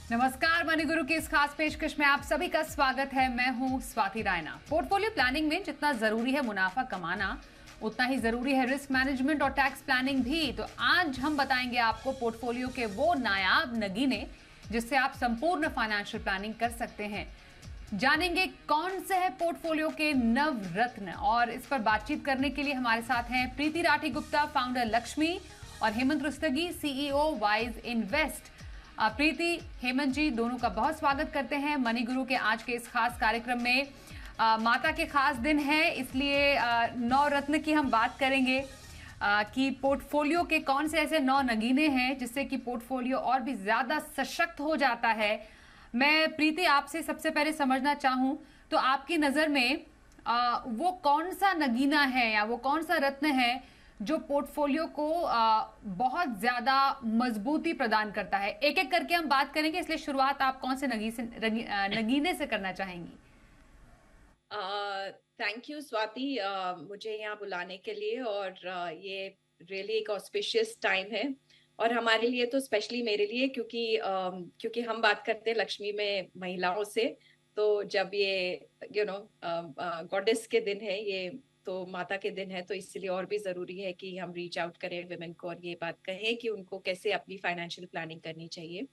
नमस्कार, मनी गुरु की इस खास पेशकश में आप सभी का स्वागत है। मैं हूं स्वाति रायना। पोर्टफोलियो प्लानिंग में जितना जरूरी है मुनाफा कमाना, उतना ही जरूरी है रिस्क मैनेजमेंट और टैक्स प्लानिंग भी। तो आज हम बताएंगे आपको पोर्टफोलियो के वो नायाब नगीने जिससे आप संपूर्ण फाइनेंशियल प्लानिंग कर सकते हैं। जानेंगे कौन से है पोर्टफोलियो के नव रत्न, और इस पर बातचीत करने के लिए हमारे साथ हैं प्रीति राठी गुप्ता, फाउंडर लक्ष्मी, और Hemant Rustagi, CEO Wise Invest. Preeti, Hemant ji, दोनों का बहुत स्वागत करते हैं मनी गुरु के आज के इस खास कार्यक्रम में। माता के खास दिन है, इसलिए नौ रत्न की हम बात करेंगे कि पोर्टफोलियो के कौन से ऐसे नौ नगीने हैं जिससे कि पोर्टफोलियो और भी ज्यादा सशक्त हो जाता है। मैं प्रीति आपसे सबसे पहले समझना चाहूं तो आपकी नजर में वो कौन सा नगीना है या वो कौन सा रत्न है जो पोर्टफोलियो को बहुत ज्यादा मजबूती प्रदान करता है। एक एक करके हम बात करेंगे, इसलिए शुरुआत आप कौन से नगीने से करना चाहेंगी? थैंक यू स्वाति, मुझे यहाँ बुलाने के लिए। और ये रियली एक ऑस्पिशियस टाइम है और हमारे लिए तो स्पेशली मेरे लिए, क्योंकि हम बात करते हैं लक्ष्मी में महिलाओं से। तो जब ये गॉडेस के दिन है, ये तो माता के दिन है, तो इसलिए और भी जरूरी है कि हम रीच आउट करें विमेन को और ये बात कहें कि उनको कैसे अपनी फाइनेंशियल प्लानिंग करनी चाहिए।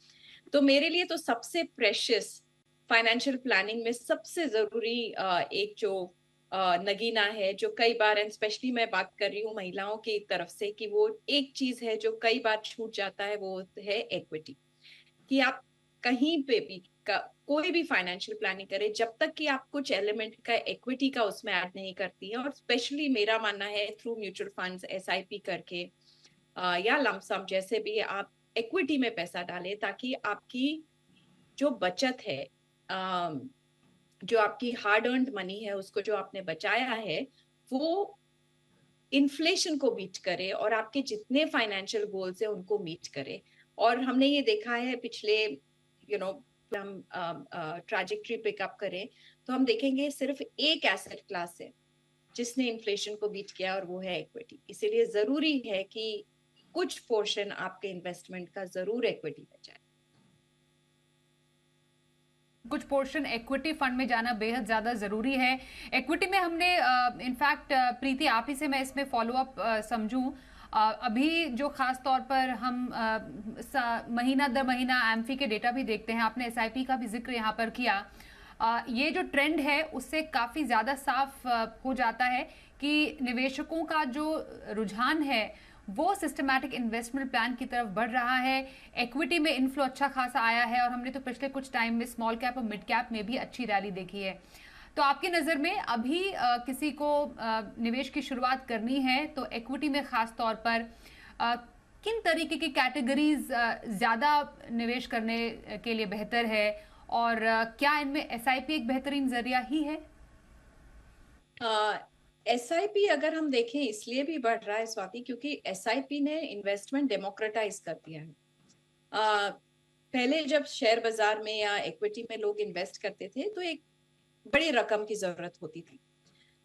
तो मेरे लिए तो सबसे प्रेशियस फाइनेंशियल प्लानिंग में सबसे जरूरी एक जो नगीना है, जो कई बार, एंड स्पेशली मैं बात कर रही हूँ महिलाओं की तरफ से, कि वो एक चीज है जो कई बार छूट जाता है, वो है इक्विटी। कि आप कहीं पे भी कोई भी फाइनेंशियल प्लानिंग करें, जब तक कि आप कुछ एलिमेंट का इक्विटी का उसमें ऐड नहीं करती है। और स्पेशली मेरा मानना है थ्रू म्यूचुअल फंड्स, एसआईपी करके या लमसम, जैसे भी आप इक्विटी में पैसा डालें, ताकि आपकी जो बचत है, जो आपकी हार्ड अर्न्ड मनी है, उसको जो आपने बचाया है, वो इन्फ्लेशन को बीट करे और आपके जितने फाइनेंशियल गोल्स है उनको मीट करे। और हमने ये देखा है पिछले हम ट्रैजेक्टरी पिकअप करें तो हम देखेंगे सिर्फ एक एसेट क्लास है जिसने इन्फ्लेशन को बीट किया, और वो है इक्विटी। इसीलिए जरूरी है कि कुछ पोर्शन आपके इन्वेस्टमेंट का जरूर इक्विटी में जाए। कुछ पोर्शन इक्विटी फंड में जाना बेहद ज्यादा जरूरी है। इक्विटी में हमने इनफैक्ट प्रीति आप ही से मैं इसमें फॉलो अप समझूं, अभी जो खास तौर पर हम महीना दर महीना एम्फी के डेटा भी देखते हैं, आपने एसआईपी का भी जिक्र यहाँ पर किया। ये जो ट्रेंड है उससे काफी ज्यादा साफ हो जाता है कि निवेशकों का जो रुझान है वो सिस्टमैटिक इन्वेस्टमेंट प्लान की तरफ बढ़ रहा है। इक्विटी में इन्फ्लो अच्छा खासा आया है, और हमने तो पिछले कुछ टाइम में स्मॉल कैप और मिड कैप में भी अच्छी रैली देखी है। तो आपकी नज़र में अभी किसी को निवेश की शुरुआत करनी है तो इक्विटी में खास तौर पर किन तरीके की कैटेगरीज ज़्यादा निवेश करने के लिए बेहतर है, और क्या इनमें एसआईपी एक बेहतरीन जरिया ही है? एसआईपी अगर हम देखें इसलिए भी बढ़ रहा है स्वाति, क्योंकि एसआईपी ने इन्वेस्टमेंट डेमोक्रेटाइज कर दिया है। पहले जब शेयर बाजार में या इक्विटी में लोग इन्वेस्ट करते थे तो एक बड़ी रकम की जरूरत होती थी,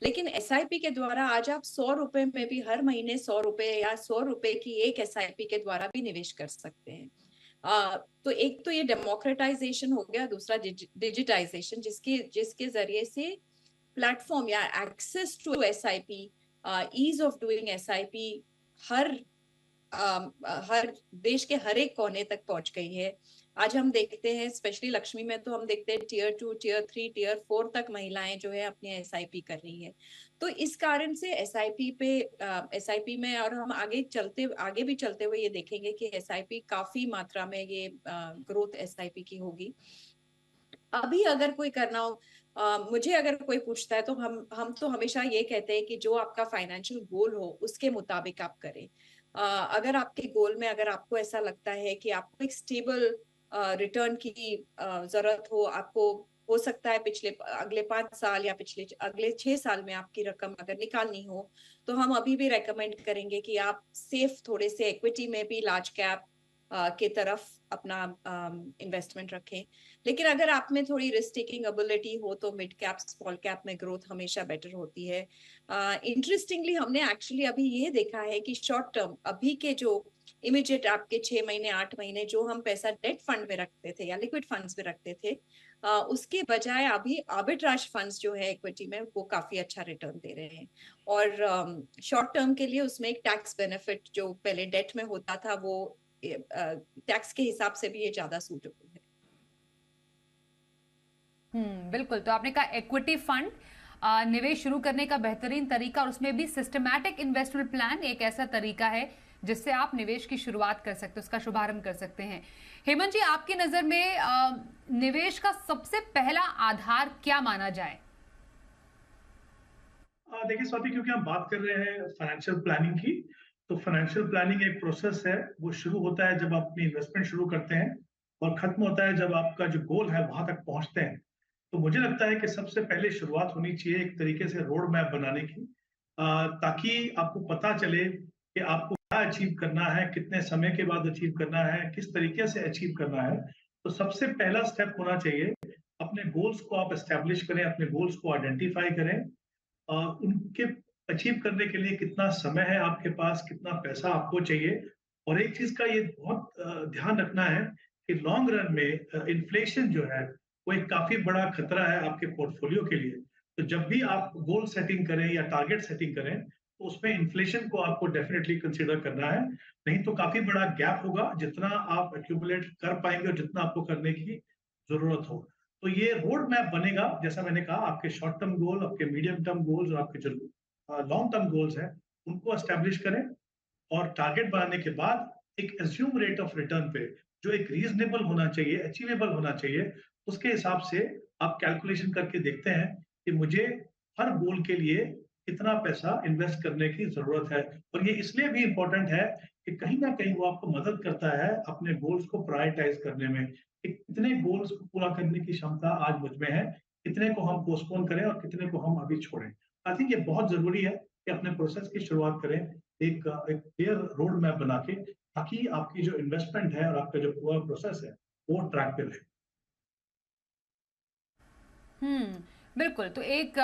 लेकिन एसआईपी के द्वारा आज आप 100 रुपए में भी हर महीने 100 रुपए या 100 रुपए की एक एसआईपी के द्वारा भी निवेश कर सकते हैं। तो एक तो ये डेमोक्रेटाइजेशन हो गया, दूसरा डिजिटाइजेशन, जिसके जरिए से प्लेटफॉर्म या access to SIP, ease of doing SIP हर हर देश के हर एक कोने तक पहुंच गई है। आज हम देखते हैं स्पेशली लक्ष्मी में, तो हम देखते हैं टियर 2, टियर 3, टियर 4 तक महिलाएं जो है अपनी एसआईपी कर रही है। तो इस कारण से एसआईपी में, और हम आगे भी चलते हुए ये देखेंगे कि एसआईपी काफी मात्रा में ये ग्रोथ एसआईपी की होगी। अभी अगर कोई करना हो, मुझे अगर कोई पूछता है तो हम तो हमेशा ये कहते हैं कि जो आपका फाइनेंशियल गोल हो उसके मुताबिक आप करें। अगर आपके गोल में, अगर आपको ऐसा लगता है कि आपको एक स्टेबल रिटर्न की जरूरत हो, आपको हो सकता है पिछले अगले 5 साल या पिछले अगले 6 साल में आपकी रकम अगर निकालनी हो, तो हम अभी भी रेकमेंड करेंगे कि आप सेफ थोड़े से इक्विटी में भी लार्ज कैप के तरफ अपना इन्वेस्टमेंट रखें। लेकिन अगर आप में थोड़ी रिस्क टेकिंग एबिलिटी हो तो मिड कैप, स्मॉल कैप में ग्रोथ हमेशा बेटर होती है। इंटरेस्टिंगली हमने एक्चुअली अभी ये देखा है कि शॉर्ट टर्म, अभी के जो इमीडिएट आपके 6 महीने 8 महीने जो हम पैसा डेट फंड में रखते थे या लिक्विड फंड्स में रखते थे, उसके बजाय अभी आर्बिट्राज फंड्स जो है इक्विटी में वो काफी अच्छा रिटर्न दे रहे हैं। और शॉर्ट टर्म के लिए उसमें एक टैक्स बेनिफिट जो पहले डेट में होता था वो टैक्स के हिसाब से भी ये ज्यादा सूटेबल है। बिल्कुल। तो आपने कहा इक्विटी फंड निवेश शुरू करने का बेहतरीन तरीका, और उसमें भी सिस्टमैटिक इन्वेस्टमेंट प्लान एक ऐसा तरीका है जिससे आप निवेश की शुरुआत कर सकते हैं, उसका शुभारंभ कर सकते हैं। हेमंत जी, आपकी नजर में निवेश का सबसे पहला आधार क्या माना जाए? देखिए स्वाति, क्योंकि हम बात कर रहे हैं फाइनेंशियल प्लानिंग की, तो फाइनेंशियल प्लानिंग एक प्रोसेस है। वो शुरू होता है जब आप अपनी इन्वेस्टमेंट शुरू करते हैं और खत्म होता है जब आपका जो गोल है वहां तक पहुंचते हैं। तो मुझे लगता है कि सबसे पहले शुरुआत होनी चाहिए एक तरीके से रोड मैप बनाने की, ताकि आपको पता चले कि आपको क्या अचीव करना है, कितने समय के बाद अचीव करना है, किस तरीके से अचीव करना है। तो सबसे पहला स्टेप होना चाहिए, अपने गोल्स को आप एस्टेब्लिश करें, अपने गोल्स को आइडेंटिफाई करें, उनके अचीव करने के लिए कितना समय है आपके पास, कितना पैसा आपको चाहिए। और एक चीज का ये बहुत ध्यान रखना है कि लॉन्ग रन में इन्फ्लेशन जो है वो एक काफी बड़ा खतरा है आपके पोर्टफोलियो के लिए। तो जब भी आप गोल सेटिंग करें या टारगेट सेटिंग करें तो उसमें इन्फ्लेशन को आपको डेफिनेटली कंसीडर करना है, नहीं तो काफी बड़ा गैप होगा जितना आप एक्यूमुलेट कर पाएंगे और जितना आपको करने की जरूरत हो। तो ये रोड मैप बनेगा, जैसा मैंने कहा, आपके शॉर्ट टर्म गोल, आपके मीडियम टर्म गोल्स और आपके जो लॉन्ग टर्म गोल्स हैं उनको एस्टेब्लिश करें, और टारगेट बनाने के बाद एक एज्यूम रेट ऑफ रिटर्न पे जो एक रीजनेबल होना चाहिए, अचीवेबल होना चाहिए, उसके हिसाब से आप कैलकुलेशन करके देखते हैं कि मुझे हर गोल के लिए कितना पैसा इन्वेस्ट करने की जरूरत है। और ये इसलिए भी इंपॉर्टेंट है कि कहीं ना कहीं वो आपको मदद करता है अपने गोल्स को प्रायोरिटाइज करने में, कि कितने गोल्स को पूरा करने की क्षमता आज मुझ में है, कितने को हम पोस्टपोन करें और कितने को हम अभी छोड़ें। आई थिंक ये बहुत जरूरी है कि अपने प्रोसेस की शुरुआत करें एक क्लियर रोड मैप बना के, ताकि आपकी जो इन्वेस्टमेंट है और आपका जो पूरा प्रोसेस है वो ट्रैक पे रहे। बिल्कुल। तो एक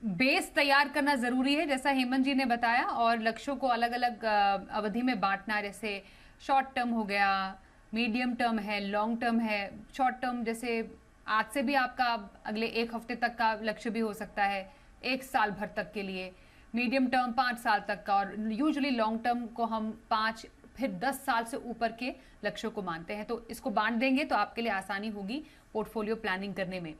बेस तैयार करना जरूरी है, जैसा हेमंत जी ने बताया, और लक्ष्यों को अलग अलग अवधि में बांटना, जैसे शॉर्ट टर्म हो गया, मीडियम टर्म है, लॉन्ग टर्म है। शॉर्ट टर्म जैसे आज से भी आपका अगले एक हफ्ते तक का लक्ष्य भी हो सकता है, एक साल भर तक के लिए। मीडियम टर्म 5 साल तक का, और यूजुअली लॉन्ग टर्म को हम 5 फिर 10 साल से ऊपर के लक्ष्यों को मानते हैं। तो इसको बांट देंगे तो आपके लिए आसानी होगी पोर्टफोलियो प्लानिंग करने में।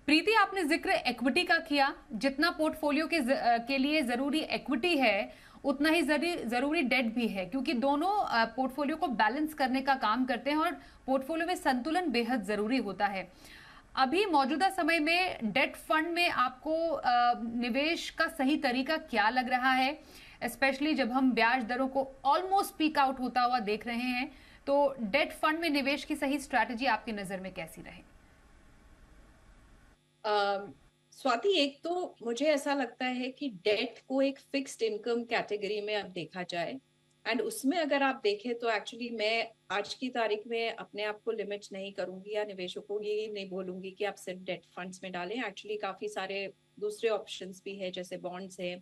प्रीति, आपने जिक्र इक्विटी का किया। जितना पोर्टफोलियो के लिए जरूरी इक्विटी है उतना ही जरूरी डेट भी है, क्योंकि दोनों पोर्टफोलियो को बैलेंस करने का काम करते हैं, और पोर्टफोलियो में संतुलन बेहद जरूरी होता है। अभी मौजूदा समय में डेट फंड में आपको निवेश का सही तरीका क्या लग रहा है, स्पेशली जब हम ब्याज दरों को ऑलमोस्ट पीक आउट होता हुआ देख रहे हैं? तो डेट फंड में निवेश की सही स्ट्रैटेजी आपकी नजर में कैसी रहे? स्वाति, एक तो मुझे ऐसा लगता है कि डेट को एक फिक्स्ड इनकम कैटेगरी में अब देखा जाए, एंड उसमें अगर आप देखें तो एक्चुअली मैं आज की तारीख में अपने आप को लिमिट नहीं करूंगी या निवेशकों को ये नहीं बोलूंगी कि आप सिर्फ डेट फंड्स में डालें। एक्चुअली काफी सारे दूसरे ऑप्शंस भी है, जैसे बॉन्ड्स है,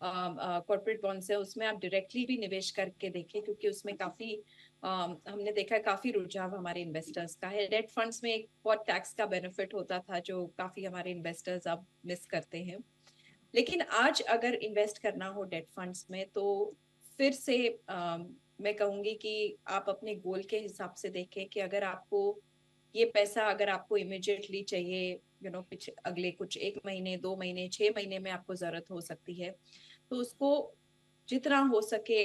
कॉर्पोरेट बॉन्ड्स है, उसमें आप डायरेक्टली भी निवेश करके देखें, क्योंकि उसमें काफी हमने देखा है काफी रुझाव हमारे इन्वेस्टर्स का है। डेट फंड्स में एक बहुत टैक्स का बेनिफिट होता था जो काफी हमारे इन्वेस्टर्स अब मिस करते हैं। लेकिन आज अगर इन्वेस्ट करना हो डेट फंड्स में तो फिर से मैं कहूंगी कि आप अपने गोल के हिसाब से देखें कि अगर आपको ये पैसा अगर आपको इमिडिएटली चाहिए, अगले कुछ 1 महीने 2 महीने 6 महीने में आपको जरूरत हो सकती है, तो उसको जितना हो सके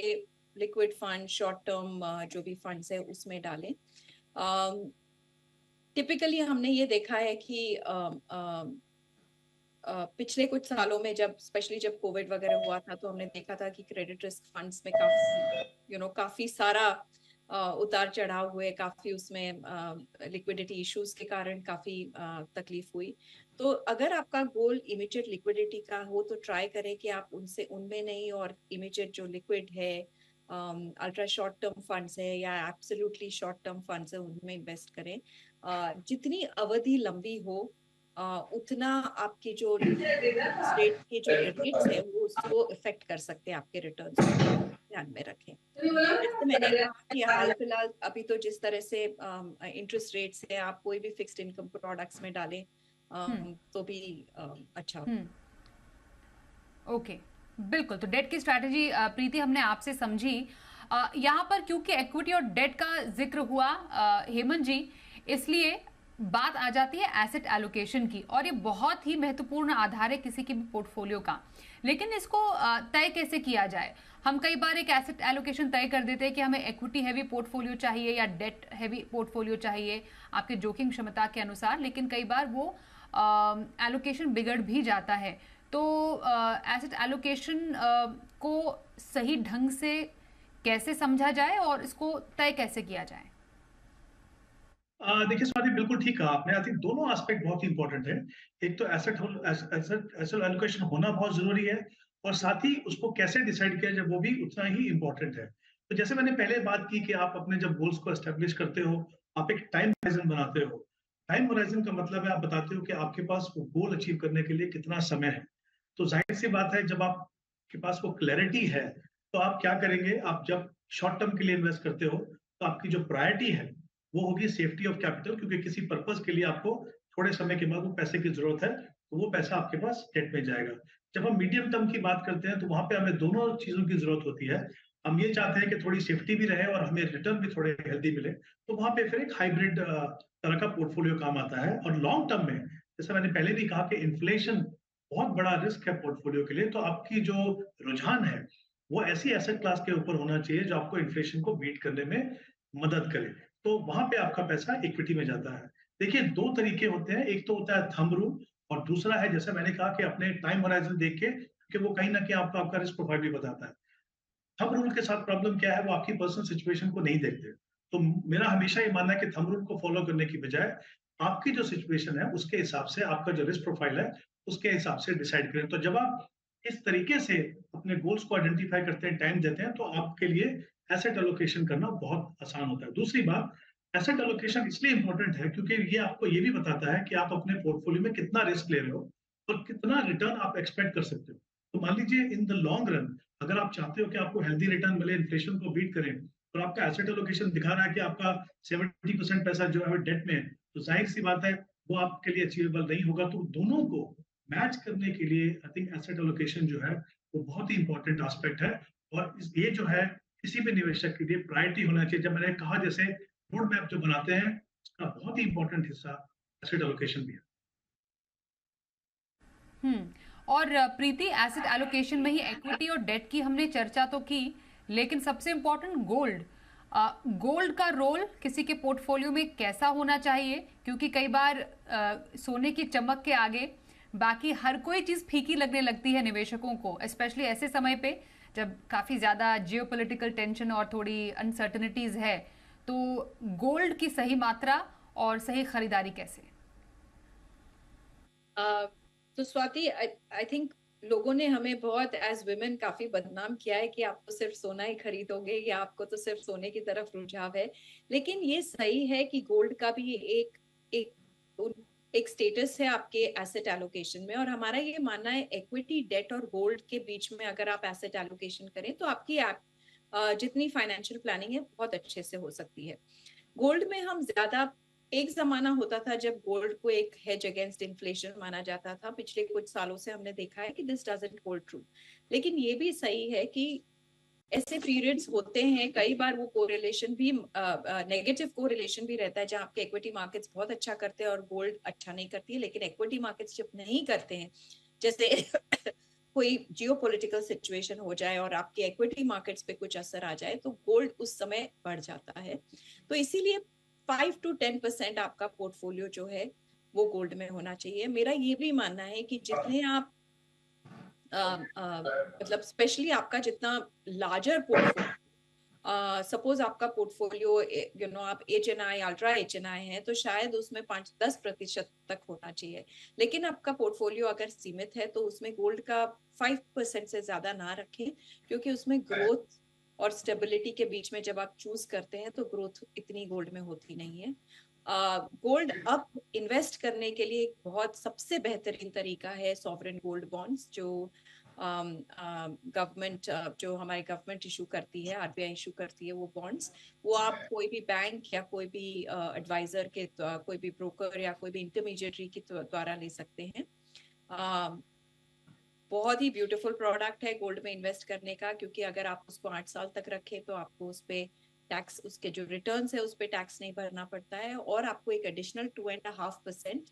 लिक्विड फंड, शॉर्ट टर्म जो भी फंड्स है उसमें डालें। टिपिकली हमने ये देखा है कि पिछले कुछ सालों में स्पेशली जब कोविड वगैरह हुआ था तो हमने देखा था कि क्रेडिट रिस्क फंड्स में काफी सारा उतार चढ़ाव हुए, काफी उसमें लिक्विडिटी इश्यूज के कारण काफी तकलीफ हुई। तो अगर आपका गोल इमीडिएट लिक्विडिटी का हो तो ट्राई करें कि आप उनमें नहीं, और इमीडिएट जो लिक्विड है, अल्ट्रा शॉर्ट टर्म फंड्स है या एब्सोल्युटली शॉर्ट टर्म फंड्स है, उनमें इन्वेस्ट करें। जितनी अवधि लंबी हो उतना आपके जो रेट के जो रेट्स है वो उसको इफेक्ट कर सकते हैं आपके रिटर्न्स। ध्यान में रखें। जैसे मैंने कहा कि हाल फिलहाल अभी तो जिस तरह से इंटरेस्ट रेट्स है, आप कोई भी फिक्स्ड इनकम प्रोडक्ट्स में डालें तो भी अच्छा होगा। ओके, बिल्कुल। तो डेट की स्ट्रैटेजी प्रीति हमने आपसे समझी। यहाँ पर क्योंकि इक्विटी और डेट का जिक्र हुआ हेमंत जी, इसलिए बात आ जाती है एसेट एलोकेशन की, और ये बहुत ही महत्वपूर्ण आधार है किसी के भी पोर्टफोलियो का। लेकिन इसको तय कैसे किया जाए? हम कई बार एक एसेट एलोकेशन तय कर देते हैं कि हमें इक्विटी हैवी पोर्टफोलियो चाहिए या डेट हैवी पोर्टफोलियो चाहिए आपके जोखिम क्षमता के अनुसार, लेकिन कई बार वो एलोकेशन बिगड़ भी जाता है। तो एसेट एलोकेशन को सही ढंग से कैसे समझा जाए और इसको तय कैसे किया जाए? देखिए स्वाति, बिल्कुल ठीक कहा आपने। आई थिंक दोनों एस्पेक्ट बहुत ही इंपॉर्टेंट है। एक तो एसेट एलोकेशन होना बहुत जरूरी है, और साथ ही उसको कैसे डिसाइड किया जाए वो भी उतना ही इंपॉर्टेंट है। तो जैसे मैंने पहले बात की कि आप अपने जब गोल्स को एस्टेब्लिश करते हो, आप एक टाइम होराइजन बनाते हो। टाइम होराइजन का मतलब है आप बताते हो कि आपके पास वो गोल अचीव करने के लिए कितना समय है। तो जाहिर सी बात है, जब आपके पास वो क्लैरिटी है तो आप क्या करेंगे। आप जब शॉर्ट टर्म के लिए इन्वेस्ट करते हो तो आपकी जो प्रायोरिटी है वो होगी सेफ्टी ऑफ कैपिटल, क्योंकि किसी पर्पस के लिए आपको थोड़े समय के बाद वो पैसे की जरूरत है, तो वो पैसा आपके पास डेट में जाएगा। जब हम मीडियम टर्म की बात करते हैं तो वहां पे हमें दोनों चीजों की जरूरत होती है। हम ये चाहते हैं कि थोड़ी सेफ्टी भी रहे और हमें रिटर्न भी थोड़े हेल्दी मिले, तो वहां पे फिर एक हाइब्रिड तरह का पोर्टफोलियो काम आता है। और लॉन्ग टर्म में, जैसे मैंने पहले भी कहा कि इन्फ्लेशन बहुत बड़ा रिस्क है पोर्टफोलियो के लिए, तो आपकी जो रुझान है वो ऐसी एसेट क्लास के ऊपर होना चाहिए जो आपको इन्फ्लेशन को बीट करने में मदद करे। तो वहां पे आपका पैसा इक्विटी में जाता है। देखिए, दो तरीके होते हैं। एक तो होता है थंब रूल, और दूसरा है, जैसे मैंने कहा, कि अपने टाइम होराइजन देख के, कि वो कहीं ना कहीं आपको आपका रिस्क प्रोफाइल भी बताता है। थंब रूल के साथ प्रॉब्लम क्या है, वो आपकी पर्सनल सिचुएशन को नहीं देखते। तो मेरा हमेशा ये मानना है कि थंब रूल को फॉलो करने की बजाय आपकी जो सिचुएशन है उसके हिसाब से, आपका जो रिस्क प्रोफाइल है उसके हिसाब से डिसाइड करें। तो जब आप इस तरीके से अपने गोल्स को आइडेंटिफाई करते हैं, टाइम देते हैं, तो आपके लिए एसेट एलोकेशन करना बहुत आसान होता है। दूसरी बात, एसेट एलोकेशन इसलिए इंपॉर्टेंट है क्योंकि ये आपको ये भी बताता है कि आप अपने पोर्टफोलियो में कितना रिस्क ले रहे हो और कितना रिटर्न आप एक्सपेक्ट कर सकते हो। तो मान लीजिए, इन द लॉन्ग रन, अगर आप चाहते हो कि आपको हेल्दी रिटर्न मिले, इन्फ्लेशन को बीट करें, और आपका एसेट एलोकेशन दिखा रहा है कि आपका 70% पैसा जो है डेट में है, तो जाहिर सी बात है वो आपके लिए अचीवेबल नहीं होगा। तो दोनों को मैच करने के लिए आई थिंक एसेट एलोकेशन जो है वो बहुत ही इंपॉर्टेंट एस्पेक्ट है। और ये जो है किसी भी निवेशक के लिए प्रायोरिटी होना चाहिए। जब मैंने कहा, जैसे रोड मैप जो बनाते हैं, उसका बहुत ही इंपॉर्टेंट हिस्सा एसेट एलोकेशन भी है। और प्रीति, एसेट एलोकेशन में ही इक्विटी और डेट की हमने चर्चा तो की, लेकिन सबसे इंपॉर्टेंट गोल्ड। गोल्ड का रोल किसी के पोर्टफोलियो में कैसा होना चाहिए? क्योंकि कई बार सोने की चमक के आगे बाकी हर कोई चीज फीकी लगने लगती है निवेशकों को, स्पेशली ऐसे समय पे जब काफी ज्यादा जियोपॉलिटिकल टेंशन और थोड़ी अनसर्टेनिटीज है। तो गोल्ड की सही मात्रा और सही खरीदारी कैसे? तो स्वाति, आई थिंक लोगों ने हमें बहुत एज वुमेन काफी बदनाम किया है कि आप तो सिर्फ सोना ही खरीदोगे या आपको तो सिर्फ सोने की तरफ रुझाव है। लेकिन ये सही है कि गोल्ड का भी एक एक एक स्टेटस है आपके एसेट एलोकेशन में, और हमारा ये मानना है इक्विटी, डेट और गोल्ड के बीच में अगर आप एसेट एलोकेशन करें तो आपकी जितनी फाइनेंशियल प्लानिंग है बहुत अच्छे से हो सकती है। गोल्ड में हम ज्यादा, एक जमाना होता था जब गोल्ड को एक हेज अगेंस्ट इन्फ्लेशन माना जाता था। पिछले कुछ सालों से हमने देखा है कि दिस डजंट होल्ड ट्रू। लेकिन ये भी सही है कि ऐसे पीरियड्स होते हैं, कई बार वो कोरिलेशन भी, नेगेटिव कोरिलेशन भी रहता है, जहां आपके इक्विटी मार्केट्स बहुत अच्छा करते हैं और गोल्ड अच्छा नहीं करती है। लेकिन इक्विटी मार्केट्स जब नहीं करते हैं, जैसे कोई जियोपॉलिटिकल सिचुएशन हो जाए और आपके इक्विटी मार्केट्स पे कुछ असर आ जाए, तो गोल्ड उस समय बढ़ जाता है। तो इसीलिए 5 to 10% आपका पोर्टफोलियो जो है वो गोल्ड में होना चाहिए। मेरा ये भी मानना है कि जितने आप मतलब स्पेशली आपका जितना लार्जर पोर्टफोलियो, सपोज आपका पोर्टफोलियो आप HNI, अल्ट्रा HNI है, तो शायद उसमें 5-10% तक होना चाहिए। लेकिन आपका पोर्टफोलियो अगर सीमित है तो उसमें गोल्ड का 5% से ज्यादा ना रखें, क्योंकि उसमें ग्रोथ और स्टेबिलिटी के बीच में जब आप चूज करते हैं तो ग्रोथ इतनी गोल्ड में होती नहीं है। गोल्ड अब इन्वेस्ट करने के लिए एक बहुत सबसे बेहतरीन तरीका है सॉवरेन गोल्ड बॉन्ड्स, जो गवर्नमेंट जो हमारी गवर्नमेंट इशू करती है, आरबीआई इशू करती है वो बॉन्ड्स, वो आप कोई भी बैंक या कोई भी एडवाइजर के कोई भी ब्रोकर या कोई भी इंटरमीडिएटरी के द्वारा ले सकते हैं। बहुत ही ब्यूटीफुल प्रोडक्ट है गोल्ड में इन्वेस्ट करने का, क्योंकि अगर आप उसको 8 साल तक रखें तो आपको उस पे टैक्स, उसके जो रिटर्न्स है उस पे टैक्स नहीं भरना पड़ता है, और आपको एक एडिशनल 2.5%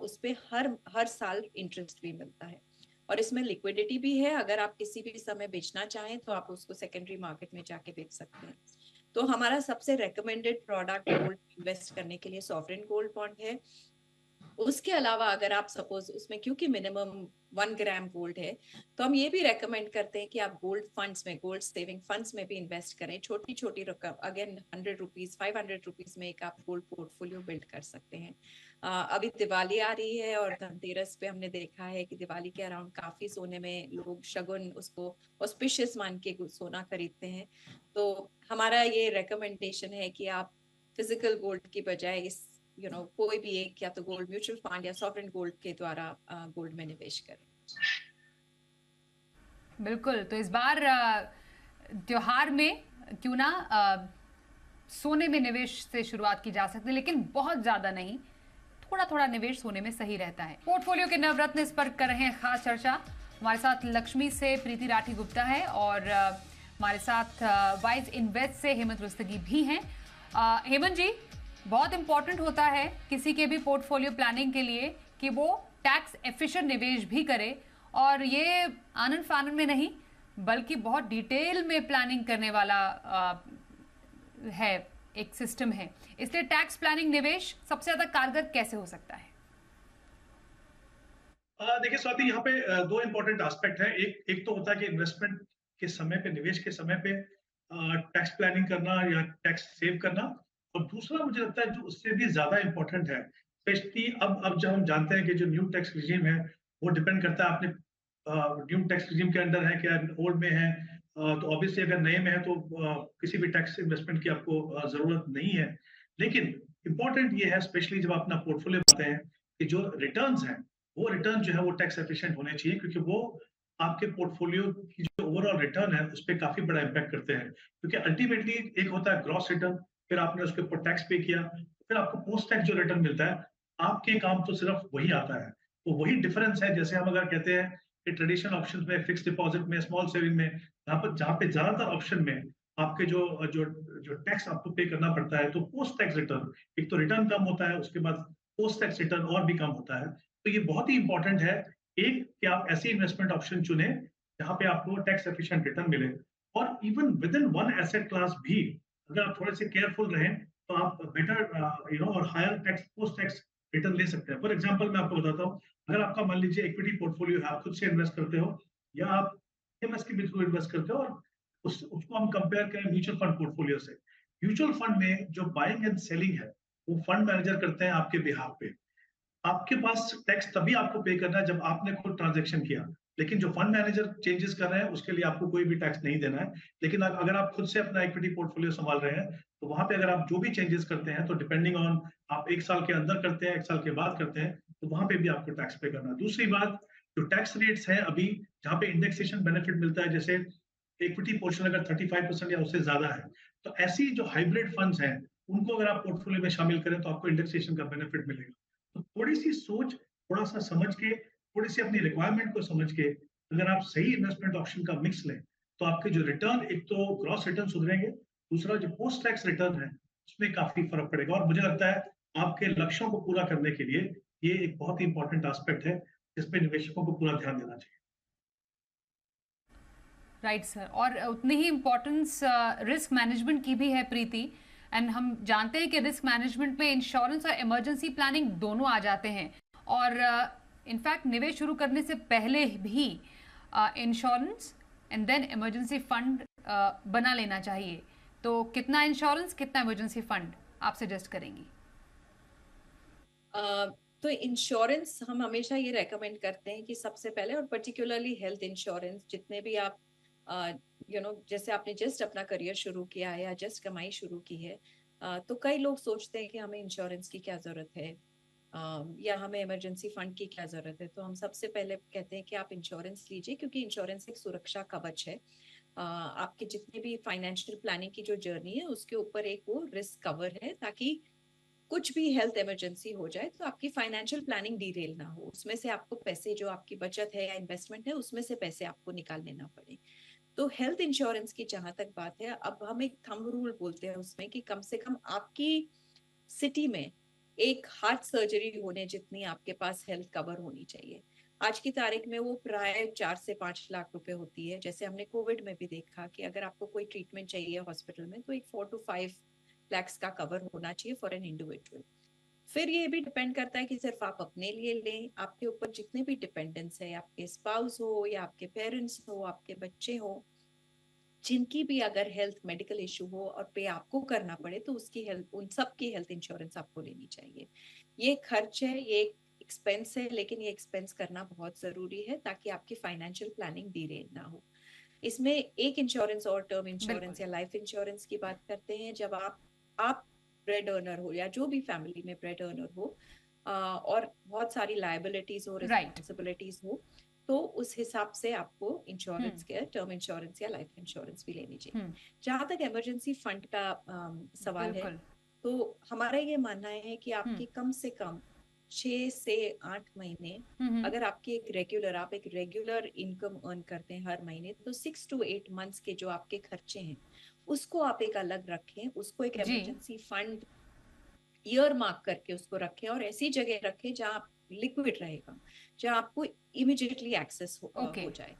उस पे हर साल इंटरेस्ट भी मिलता है। और इसमें लिक्विडिटी भी है, अगर आप किसी भी समय बेचना चाहें तो आप उसको सेकेंडरी मार्केट में जाके बेच सकते हैं। तो हमारा सबसे रेकमेंडेड प्रोडक्ट गोल्ड इन्वेस्ट करने के लिए सॉवरेन गोल्ड बॉन्ड है। उसके अलावा अगर आप सपोज उसमें, क्योंकि मिनिमम 1 ग्राम गोल्ड है, तो हम ये भी रेकमेंड करते हैं कि आप गोल्ड फंड्स में, गोल्ड सेविंग फंड्स में भी इन्वेस्ट करें। छोटी छोटी रकम, अगेन 100 रुपीज 500 रुपीज में एक आप गोल्ड पोर्टफोलियो बिल्ड कर सकते हैं। अभी दिवाली आ रही है और धनतेरस पे हमने देखा है कि दिवाली के अराउंड काफी सोने में लोग शगुन, उसको ऑस्पिशियस मान के सोना खरीदते हैं। तो हमारा ये रेकमेंडेशन है कि आप फिजिकल गोल्ड की बजाय इस कोई भी एक, या तो गोल्ड म्यूचुअल फंड या सॉवरेन गोल्ड के द्वारा गोल्ड में निवेश करें। बिल्कुल। तो इस बार त्योहार में क्यों ना सोने में निवेश से शुरुआत की जा सकती है, लेकिन बहुत ज्यादा नहीं, थोड़ा थोड़ा निवेश सोने में सही रहता है। पोर्टफोलियो के नवरत्न इस पर कर रहे हैं खास चर्चा। हमारे साथ लक्ष्मी से प्रीति राठी गुप्ता है और हमारे साथ वाइज इन्वेस्ट से हेमंत रुस्तगी भी हैं। हेमंत जी, बहुत इंपॉर्टेंट होता है किसी के भी पोर्टफोलियो प्लानिंग के लिए कि वो टैक्स एफिशिएंट निवेश भी करे, और ये आनंद फानन में नहीं बल्कि बहुत डिटेल में प्लानिंग करने वाला है, एक सिस्टम है। इसलिए टैक्स प्लानिंग निवेश सबसे ज्यादा कारगर कैसे हो सकता है? देखिए स्वाति, यहाँ पे दो इंपॉर्टेंट एस्पेक्ट है। एक तो होता है कि इन्वेस्टमेंट के समय पे, निवेश के समय पे टैक्स प्लानिंग करना या टैक्स सेव करना, और दूसरा मुझे लगता है जो उससे भी ज्यादा इंपॉर्टेंट है, स्पेशली अब जब हम जानते हैं कि जो न्यू टैक्स रिजीम है वो डिपेंड करता है आपने न्यू टैक्स रिजीम के अंडर है क्या, ओल्ड में है। तो ऑब्वियसली अगर नए में है तो किसी भी टैक्स इन्वेस्टमेंट की आपको जरूरत नहीं है। लेकिन इंपॉर्टेंट ये है, स्पेशली जब आप अपना पोर्टफोलियो बनाते हैं, कि जो रिटर्न्स हैं वो रिटर्न जो है वो टैक्स एफिशिएंट होने चाहिए, क्योंकि वो आपके पोर्टफोलियो की जो ओवरऑल रिटर्न है उस पर काफी बड़ा इम्पैक्ट करते हैं। क्योंकि अल्टीमेटली एक होता है ग्रॉस रिटर्न, फिर आपने उसके ऊपर टैक्स पे किया, फिर आपको पोस्ट टैक्स जो रिटर्न मिलता है, आपके काम तो सिर्फ वही आता है। तो वही डिफरेंस है। जैसे हम अगर कहते हैं कि ट्रेडिशनल ऑप्शन में, फिक्स डिपॉजिट में, स्मॉल सेविंग में, जहाँ पे ज्यादातर ऑप्शन में आपके जो जो जो टैक्स आपको पे करना पड़ता है, तो पोस्ट टैक्स रिटर्न, एक तो रिटर्न कम होता है, उसके बाद पोस्ट टैक्स रिटर्न और भी कम होता है। तो ये बहुत ही इंपॉर्टेंट है एक, कि आप ऐसी इन्वेस्टमेंट ऑप्शन चुने जहां पे आपको टैक्स एफिशिएंट रिटर्न मिले। और even with in one asset class भी अगर आप थोड़े से केयरफुल रहें तो आप बेटर और higher tax, post tax return ले सकते हैं। फॉर एग्जांपल मैं आपको बताता हूँ, अगर आपका मान लीजिए इक्विटी पोर्टफोलियो है, आप खुद से इन्वेस्ट करते हो या आप एमएस के थ्रू इन्वेस्ट करते हो, और उसको हम कंपेयर करें म्यूचुअल फंड पोर्टफोलियो से। म्यूचुअल फंड में जो बाइंग एंड सेलिंग है वो फंड मैनेजर करते हैं आपके बिहाफ पे। आपके पास टैक्स तभी आपको पे करना है जब आपने खुद ट्रांजैक्शन किया, लेकिन जो फंड मैनेजर चेंजेस कर रहे हैं उसके लिए आपको कोई भी टैक्स नहीं देना है। लेकिन अगर आप खुद से अपना इक्विटी पोर्टफोलियो संभाल रहे हैं तो वहां पे अगर आप जो भी चेंजेस करते हैं, तो डिपेंडिंग ऑन आप 1 साल के अंदर करते हैं, 1 साल के बाद करते हैं, तो वहां पे भी आपको टैक्स पे करना है। दूसरी बात, जो टैक्स रेट्स हैं अभी जहाँ पे इंडेक्सेशन बेनिफिट मिलता है, जैसे इक्विटी पोर्शन अगर 35% या उससे ज्यादा है, तो ऐसी जो हाइब्रिड फंड्स हैं उनको अगर आप पोर्टफोलियो में शामिल करें तो आपको इंडेक्सेशन का बेनिफिट मिलेगा। तो थोड़ी सी सोच, थोड़ा सा समझ के, थोड़ी सी अपनी रिक्वायरमेंट को समझ के अगर आप सही इन्वेस्टमेंट ऑप्शन का मिक्स लें, तो आपके जो रिटर्न, एक तो ग्रॉस रिटर्न सुधरेंगे, दूसरा जो पोस्ट टैक्स रिटर्न है उसमें काफी फर्क पड़ेगा। और मुझे लगता है आपके लक्ष्यों को पूरा करने के लिए ये एक बहुत ही इंपॉर्टेंट एस्पेक्ट है जिसपे निवेशकों को पूरा ध्यान देना चाहिए। राइट सर, और उतनी ही इम्पोर्टेंस रिस्क मैनेजमेंट की भी है प्रीति। एंड हम जानते हैं कि रिस्क मैनेजमेंट में इंश्योरेंस और इमरजेंसी प्लानिंग दोनों आ जाते हैं, और इनफैक्ट निवेश शुरू करने से पहले भी insurance and then emergency fund बना लेना चाहिए। तो कितना इंश्योरेंस, कितना इमरजेंसी फंड आप सजेस्ट करेंगी? तो इंश्योरेंस हम हमेशा ये रेकमेंड करते हैं कि सबसे पहले, और पर्टिकुलरली हेल्थ इंश्योरेंस, जितने भी आप जैसे आपने जस्ट अपना करियर शुरू किया है या जस्ट कमाई शुरू की है, तो कई लोग सोचते हैं कि हमें इंश्योरेंस की क्या जरूरत है, या हमें इमरजेंसी फंड की क्या जरूरत है, तो हम सबसे पहले कहते हैं कि आप इंश्योरेंस लीजिए, क्योंकि इंश्योरेंस एक सुरक्षा कवच है। आपके जितने भी फाइनेंशियल प्लानिंग की जो जर्नी है उसके ऊपर एक वो रिस्क कवर है, ताकि कुछ भी हेल्थ इमरजेंसी हो जाए तो आपकी फाइनेंशियल प्लानिंग डीरेल ना हो, उसमें से आपको पैसे, जो आपकी बचत है या इन्वेस्टमेंट है, उसमें से पैसे आपको निकालने ना पड़े। तो हेल्थ इंश्योरेंस की जहां तक बात है, अब हम एक थंब रूल बोलते हैं उसमें कि कम से कम आपकी सिटी में एक हार्ट सर्जरी होने जितनी आपके पास हेल्थ कवर होनी चाहिए। आज की तारीख में वो प्राय 4 से 5 लाख रुपए होती है। जैसे हमने कोविड में भी देखा कि अगर आपको कोई ट्रीटमेंट चाहिए हॉस्पिटल में, तो एक 4 to 5 lakhs का कवर होना चाहिए फॉर एन इंडिविजुअल। फिर ये भी डिपेंड करता है कि सिर्फ आप अपने लिए लें, आपके ऊपर जितने भी डिपेंडेंट्स है, आपके स्पाउस हो या आपके पेरेंट्स हो, आपके बच्चे हो, जिनकी भी अगर हेल्थ मेडिकल इशू हो और पे आपको करना पड़े, तो उसकी हेल्थ, उन सब की हेल्थ इंश्योरेंस आपको लेनी चाहिए। ये खर्च है, ये एक्सपेंस है, लेकिन ये एक्सपेंस करना बहुत जरूरी है ताकि आपकी फाइनेंशियल प्लानिंग डिले ना हो। इसमें एक इंश्योरेंस और टर्म बिल्कुल। इंश्योरेंस या लाइफ इंश्योरेंस की बात करते हैं। जब आप ब्रेड अर्नर हो या जो भी फैमिली में ब्रेड अर्नर हो, और बहुत सारी लायबिलिटीज हो, राइट। रिस्पॉन्सिबिलिटीज हो, तो उस हिसाब से आपको इंश्योरेंस हम्म। के टर्म इंश्योरेंस या लाइफ इंश्योरेंस भी लेनी चाहिए। हम्म। जहां तक इमरजेंसी फंड का सवाल है, बिल्कुल। तो हमारा ये मानना है कि हम्म। आपकी कम से कम 6 से 8 महीने, हम्म। अगर आप एक रेगुलर इनकम अर्न करते हैं हर महीने, तो 6 to 8 months के जो आपके खर्चे हैं उसको आप एक अलग रखें, उसको एक जी। इमरजेंसी फंड ईयर मार्क करके उसको रखें, और ऐसी जगह रखें जहां लिक्विड रहेगा, जहां आपको इमिडिएटली एक्सेस ओके। हो जाए।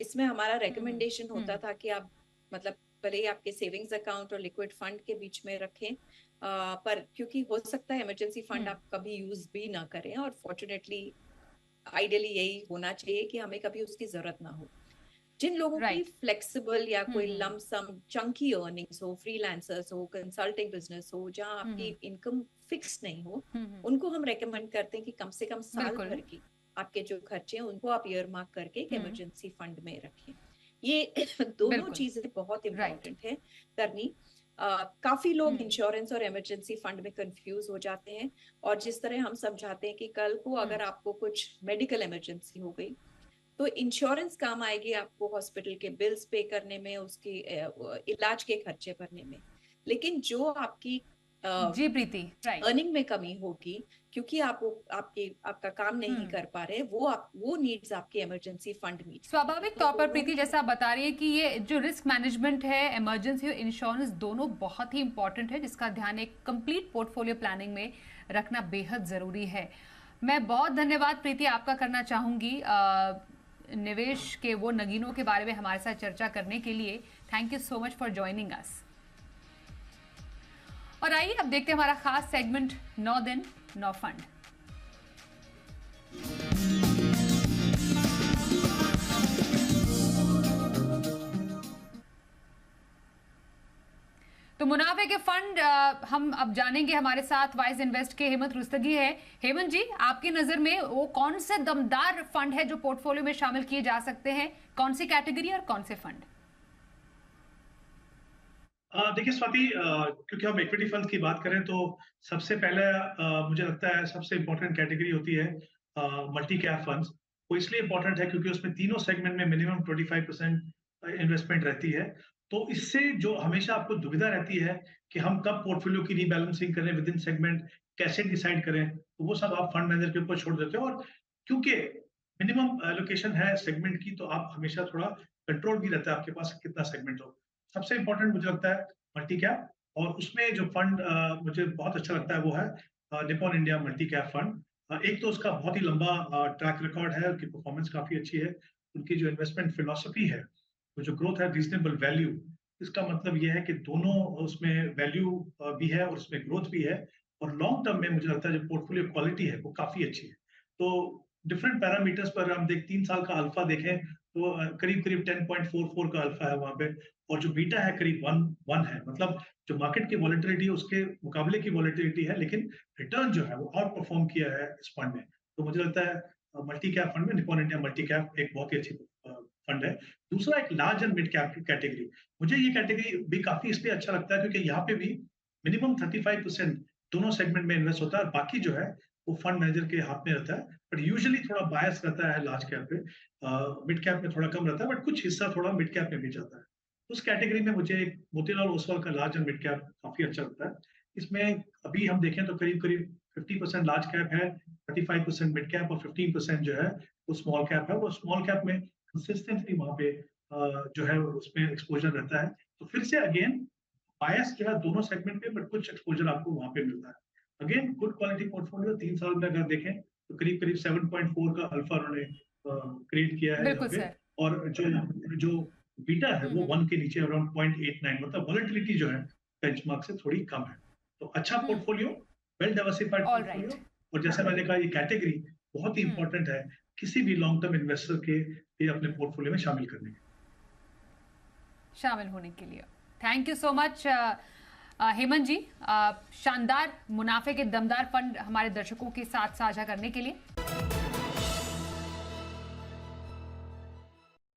इसमें हमारा हम्म। रिकमेंडेशन होता हम्म। था कि आप, मतलब भले ही आपके सेविंग्स अकाउंट और लिक्विड फंड के बीच में रखें, पर क्योंकि हो सकता है इमरजेंसी फंड हम्म। आप कभी यूज भी ना करें, और फॉर्चुनेटली आइडियली यही होना चाहिए कि हमें कभी उसकी जरूरत ना हो। जिन लोगों की राइट। फ्लेक्सिबल या कोई हम्म। लमसम चंकी अर्निंग्स हो, फ्रीलांसर्स हो, कंसल्टिंग बिजनेस हो, जहां आपकी हम्म। इनकम फिक्स नहीं हो, हम्म। उनको हम रेकमेंड करते हैं कि कम से कम साल बिल्कुल। भर की आपके जो खर्चे हैं उनको आप ईयर मार्क करके एक हम्म। इमरजेंसी फंड में रखें। ये दोनों बिल्कुल। चीजें बहुत राइट। इंपॉर्टेंट है करनी। काफी लोग हम्म। इंश्योरेंस और इमरजेंसी फंड में कंफ्यूज हो जाते हैं, और जिस तरह हम समझाते हैं कि कल को हम्म। अगर आपको कुछ मेडिकल इमरजेंसी हो गई, तो इंश्योरेंस काम आएगी आपको हॉस्पिटल के बिल्स पे करने में, उसके इलाज के खर्चे भरने में। लेकिन जो आपकी जी प्रीति। राइट। अर्निंग में कमी होगी, क्योंकि आपका काम नहीं हम्म। कर पा रहे, वो नीड्स आपके इमरजेंसी फंड मीट करेगी। स्वाभाविक तो तौर पर दोनों प्रीति, में जैसा आप बता रही है कि ये जो रिस्क मैनेजमेंट है, इमरजेंसी और इंश्योरेंस दोनों बहुत ही इंपॉर्टेंट है, जिसका ध्यान एक कंप्लीट पोर्टफोलियो प्लानिंग में रखना बेहद जरूरी है। मैं बहुत धन्यवाद प्रीति आपका करना चाहूंगी निवेश के वो नगीनों के बारे में हमारे साथ चर्चा करने के लिए। Thank you so much for joining us. और आइए अब देखते हैं हमारा खास सेगमेंट 9 दिन 9 फंड। तो मुनाफे के फंड हम अब जानेंगे। हमारे साथ वाइज इन्वेस्ट के हेमंत रुस्तगी है। हेमंत जी, आपकी नजर में वो कौन से दमदार फंड है जो पोर्टफोलियो में शामिल किए जा सकते हैं? कौन सी कैटेगरी और कौन से फंड? देखिए स्वाति, क्योंकि हम इक्विटी फंड की बात करें तो सबसे पहले मुझे लगता है सबसे इंपॉर्टेंट कैटेगरी होती है मल्टी कैप फंड्स। वो इसलिए इंपॉर्टेंट है क्योंकि उसमें तीनों सेगमेंट में मिनिमम 25% इन्वेस्टमेंट रहती है। तो इससे जो हमेशा आपको दुविधा रहती है कि हम कब पोर्टफोलियो की रीबैलेंसिंग करें विद इन सेगमेंट, कैसे डिसाइड करें, तो वो सब आप फंड मैनेजर के ऊपर छोड़ देते हो। और क्योंकि मिनिमम एलोकेशन है सेगमेंट की, तो आप हमेशा थोड़ा कंट्रोल भी रहता है आपके पास कितना सेगमेंट हो। सबसे इंपॉर्टेंट मुझे लगता है मल्टी कैप, और उसमें जो फंड मुझे बहुत अच्छा लगता है वो है Nippon India multi cap fund. एक तो उसका बहुत ही लंबा ट्रैक रिकॉर्ड है, उनकी परफॉर्मेंस काफी अच्छी है। उनकी जो इन्वेस्टमेंट फिलोसफी है, तो जो ग्रोथ है रीजनेबल वैल्यू, इसका मतलब ये है कि दोनों उसमें वैल्यू भी है और उसमें ग्रोथ भी है। और लॉन्ग टर्म में मुझे लगता है जो पोर्टफोलियो क्वालिटी है वो काफी अच्छी है। तो डिफरेंट पैरामीटर्स पर हम 3 साल का अल्फा देखें तो करीब करीब 10.44 का अल्फा है वहां पे, और जो बीटा है करीब 1 है। मतलब जो मार्केट की वॉलेटिलिटी है उसके मुकाबले की वॉलेटिलिटी है, लेकिन रिटर्न जो है वो आउट परफॉर्म किया है इस फंड में। तो मुझे लगता है मल्टी कैप फंड में निपॉन इंडिया मल्टी कैप एक बहुत ही अच्छी फंड है। दूसरा एक large and mid cap category, मुझे ये कैटेगरी भी काफी इसलिए अच्छा लगता है क्योंकि यहाँ पे भी मिनिमम 35% दोनों सेगमेंट में इन्वेस्ट होता है, और बाकी जो है वो फंड मैनेजर के हाथ में रहता है। बट यूजुअली थोड़ा बायस रहता है लार्ज कैप पे, मिड कैप में थोड़ा कम रहता है, बट कुछ हिस्सा थोड़ा मिड कैप में भी जाता है। उस कैटेगरी में मुझे मोतीलाल ओसवाल का लार्ज एंड मिड कैप काफी अच्छा लगता है। इसमें अभी हम देखें तो करीब करीब 50% लार्ज कैप है, 35% मिड कैप और 15% जो है वो स्मॉल कैप है। वो स्मॉल कैप में कंसिस्टेंटली वहां पे जो है उसमें एक्सपोजर रहता है। तो फिर से अगेन बायस जो है दोनों सेगमेंट पे, बट कुछ एक्सपोजर आपको वहां पे मिलता है। अगेन गुड क्वालिटी पोर्टफोलियो 3 साल में अगर देखें तो करीब करीब 7.4 का अल्फा उन्होंने क्रिएट किया है यहाँ बिल्कुल पे। सर। और जो बीटा है वो हम्म 1 के नीचे अराउंड 0.89, मतलब वॉलेटिलिटी जो है बेंचमार्क से थोड़ी कम है। तो अच्छा portfolio, well diversified all right. Portfolio. और जैसे मैंने कहा ये कैटेगरी बहुत ही इंपॉर्टेंट है किसी भी लॉन्ग टर्म इन्वेस्टर के लिए अपने पोर्टफोलियो में शामिल करने के। शामिल होने के लिए thank you so much Hemant ji, शानदार मुनाफे के दमदार फंड हमारे दर्शकों के साथ साझा करने के लिए।